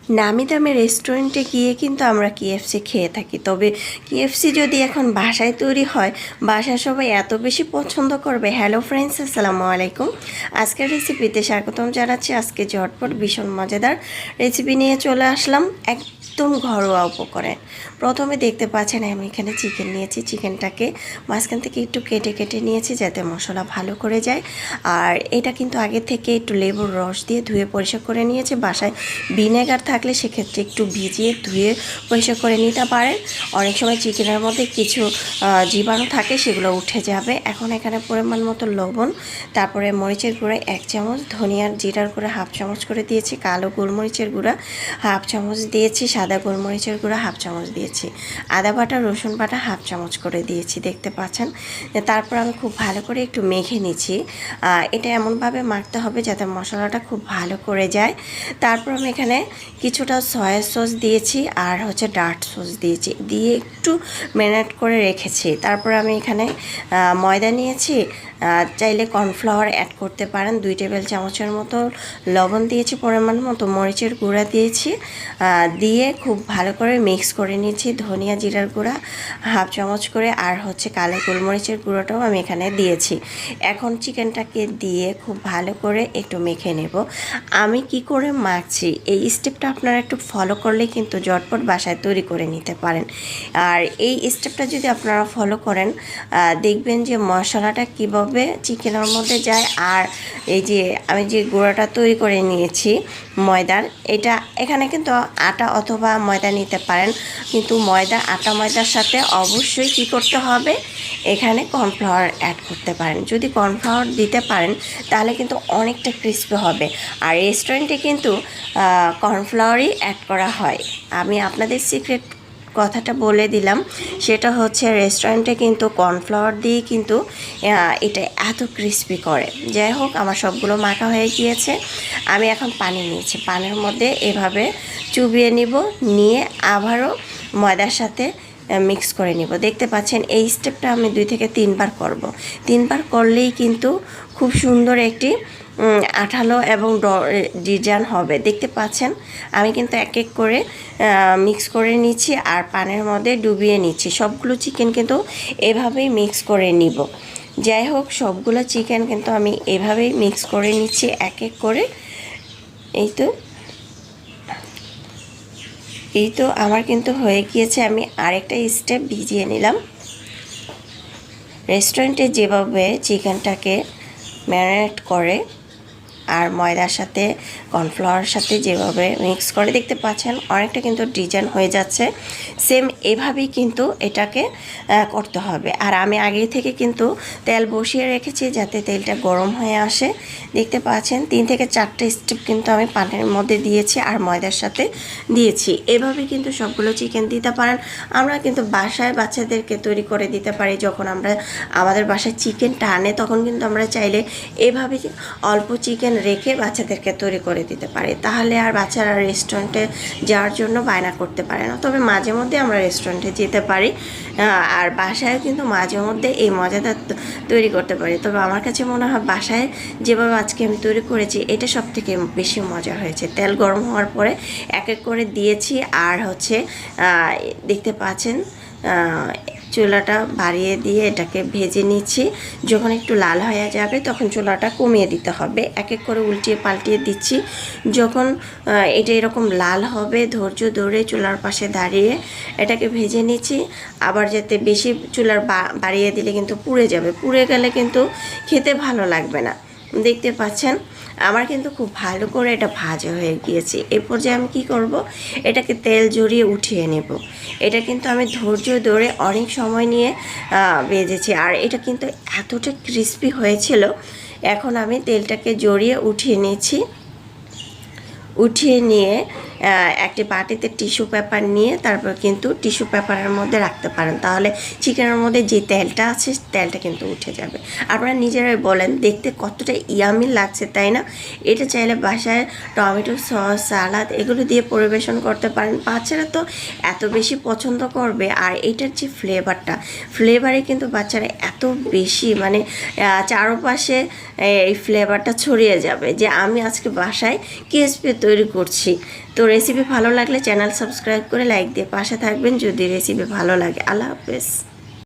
নামি দামি রেস্টুরেন্টে গিয়ে কিন্তু আমরা কেএফসি খেয়ে থাকি, তবে কেএফসি যদি এখন বাসায় তৈরি হয় বাসায় সবাই এত বেশি পছন্দ করবে। হ্যালো ফ্রেন্ডস, আসসালামু আলাইকুম। আজকের রেসিপিতে স্বাগতম জানাচ্ছি। আজকে ঝটপট ভীষণ মজাদার রেসিপি নিয়ে চলে আসলাম, একদম ঘরোয়া উপকরণে। প্রথমে দেখতে পাচ্ছেন আমি এখানে চিকেন নিয়েছি। চিকেনটাকে মাঝখান থেকে একটু কেটে কেটে নিয়েছি যাতে মশলা ভালো করে যায়। আর এটা কিন্তু আগে থেকে একটু লেবুর রস দিয়ে ধুয়ে পরিষ্কার করে নিয়েছি। বাসায় ভিনেগার থাকলে সেক্ষেত্রে একটু ভিজিয়ে ধুয়ে পরিষ্কার করে নিতে পারেন। অনেক সময় চিকেনের মধ্যে কিছু জীবাণু থাকে, সেগুলো উঠে যাবে। এখন এখানে পরিমাণ মতো লবণ, তারপরে মরিচের গুঁড়া 1 চামচ, ধনিয়ার জিরার গুঁড়া 1/2 চামচ করে দিয়েছি, কালো গোলমরিচের গুঁড়া 1/2 চামচ দিয়েছি, সাদা গোলমরিচের গুঁড়া 1/2 চামচ দিয়েছি, আদা বাটা রসুন বাটা 1/2 চামচ করে দিয়েছি, দেখতে পাচ্ছেন। তারপর আমি খুব ভালো করে একটু মেখে নিচ্ছি। এটা এমনভাবে মাখতে হবে যাতে মশলাটা খুব ভালো করে যায়। তারপর আমি এখানে কিছুটা সয়া সস দিয়েছি আর ডার্ট সস দিয়েছি, দিয়ে একটু ম্যারিনেট করে রেখেছি। তারপর আমি এখানে ময়দা নিয়েছি, চাইলে কর্নফ্লাওয়ার অ্যাড করতে পারেন। 2 টেবিল চামচের মতো লবণ দিয়েছি, পরিমাণ মতো মরিচের গুঁড়া দিয়েছি, দিয়ে খুব ভালো করে মিক্স করে নিয়েছি। ধনিয়া জিরার গুঁড়া 1/2 চামচ করে, আর কালো গোলমরিচের গুঁড়োটাও আমি এখানে দিয়েছি। এখন চিকেনটাকে দিয়ে খুব ভালো করে একটু মেখে নেব। আমি কি করে মাখছি এই স্টেপটা আপনারা একটু ফলো করলে কিন্তু ঝটপট বাসায় তৈরি করে নিতে পারেন। আর এই স্টেপটা যদি আপনারা ফলো করেন দেখবেন যে মশলাটা কীভাবে চিকেনের মধ্যে যায়। আর এই যে আমি যে গুঁড়োটা তৈরি করে নিয়েছি ময়দার, এটা এখানে কিন্তু আটা অথবা ময়দা নিতে পারেন, কিন্তু আটা ময়দার সাথে অবশ্যই কী করতে হবে, এখানে কর্নফ্লাওয়ার অ্যাড করতে পারেন। যদি কর্নফ্লাওয়ার দিতে পারেন তাহলে কিন্তু অনেকটা ক্রিস্পি হবে। আর রেস্টুরেন্টে কিন্তু কর্নফ্লাওয়ারই অ্যাড করা হয়। আমি আপনাদের সিক্রেট কথাটা বলে দিলাম, সেটা রেস্টুরেন্টে কিন্তু কর্নফ্লাওয়ার দিয়ে কিন্তু এটা এত ক্রিস্পি করে। যাই হোক, আমার সবগুলো মাখা হয়ে গিয়েছে। আমি এখন পানি নিয়েছি, পানির মধ্যে এভাবে চুবিয়ে নিয়ে আবারও ময়দার সাথে মিক্স করে নিব। দেখতে পাচ্ছেন এই স্টেপটা আমি 2 থেকে 3 বার করব। 3 বার করলেই কিন্তু খুব সুন্দর একটি আঠালো এবং ডিজাইন হবে। দেখতে পাচ্ছেন আমি কিন্তু এক এক করে মিক্স করে নিচ্ছি আর পানির মধ্যে ডুবিয়ে নিচ্ছি। সবগুলো চিকেন কিন্তু এভাবেই মিক্স করে নিব। যাই হোক, সবগুলো চিকেন কিন্তু আমি এভাবেই মিক্স করে নিচ্ছি এক এক করে। এই তো আমার কিন্তু হয়ে গিয়েছে। আমি আরেকটা স্টেপ ভিজিয়ে নিলাম। রেস্টুরেন্টে যেভাবে চিকেনটাকে ম্যারিনেট করে আর ময়দার সাথে কর্নফ্লাওয়ারের সাথে যেভাবে মিক্স করে, দেখতে পাচ্ছেন অনেকটা কিন্তু ডিজাইন হয়ে যাচ্ছে। সেম এভাবেই কিন্তু এটাকে করতে হবে। আর আমি আগে থেকে কিন্তু তেল বসিয়ে রেখেছি যাতে তেলটা গরম হয়ে আসে। দেখতে পাচ্ছেন 3 থেকে 4টা স্টেপ কিন্তু আমি পানির মধ্যে দিয়েছি আর ময়দার সাথে দিয়েছি। এভাবে কিন্তু সবগুলো চিকেন দিতে পারেন। আমরা কিন্তু বাসায় বাচ্চাদেরকে তৈরি করে দিতে পারি। যখন আমাদের বাসায় চিকেনটা আনে তখন কিন্তু আমরা চাইলে এভাবে অল্প চিকেন রেখে বাচ্চাদেরকে তৈরি করে দিতে পারি। তাহলে আর বাচ্চারা রেস্টুরেন্টে যাওয়ার জন্য বায়না করতে পারে না। তবে মাঝে মধ্যে আমরা রেস্টুরেন্টে যেতে পারি, আর বাসায় কিন্তু মাঝে মধ্যে এই মজাদার তৈরি করতে পারি। তবে আমার কাছে মনে হয় বাসায় যেভাবে আজকে আমি তৈরি করেছি এটা সবথেকে বেশি মজা হয়েছে। তেল গরম হওয়ার পরে এক এক করে দিয়েছি আর দেখতে পাচ্ছেন চুলাটা বাড়িয়ে দিয়ে এটাকে ভেজে নিচ্ছি। যখন একটু লাল হয়ে যাবে তখন চুলাটা কমিয়ে দিতে হবে। এক এক করে উল্টিয়ে পাল্টিয়ে দিচ্ছি। যখন এটা এরকম লাল হবে ধৈর্য ধরে চুলার পাশে দাঁড়িয়ে এটাকে ভেজে নিচ্ছি। আবার যাতে বেশি চুলার বাড়িয়ে দিলে কিন্তু পুড়ে যাবে, পুড়ে গেলে কিন্তু খেতে ভালো লাগবে না। দেখতে পাচ্ছেন আমার কিন্তু খুব ভালো করে এটা ভাজা হয়ে গিয়েছে। এরপর যে আমি কী করব, এটাকে তেল জড়িয়ে উঠিয়ে নেব। এটা কিন্তু আমি ধৈর্য ধরে অনেক সময় নিয়ে ভেজেছি আর এটা কিন্তু এতটা ক্রিস্পি হয়েছিল। এখন আমি তেলটাকে জড়িয়ে উঠিয়ে নিয়েছি। উঠিয়ে নিয়ে একটি বাটিতে টিস্যু পেপার নিয়ে তারপর কিন্তু টিস্যু পেপারের মধ্যে রাখতে পারেন, তাহলে চিকেনের মধ্যে যে তেলটা আছে তেলটা কিন্তু উঠে যাবে। আপনারা নিজেরাই বলেন দেখতে কতটা ইয়ামি লাগছে, তাই না? এটা চাইলে বাসায় টমেটো সস, সালাদ এগুলো দিয়ে পরিবেশন করতে পারেন। বাচ্চারা তো এত বেশি পছন্দ করবে। আর এটার যে ফ্লেভারে কিন্তু বাচ্চারা এত বেশি চারপাশে এই ফ্লেভারটা ছড়িয়ে যাবে যে আমি আজকে বাসায় কেএসপি তৈরি করছি। তো রেসিপি ভালো লাগলে চ্যানেল সাবস্ক্রাইব করে লাইক দিয়ে পাশে থাকবেন যদি রেসিপি ভালো লাগে। আল্লাহ হাফেজ।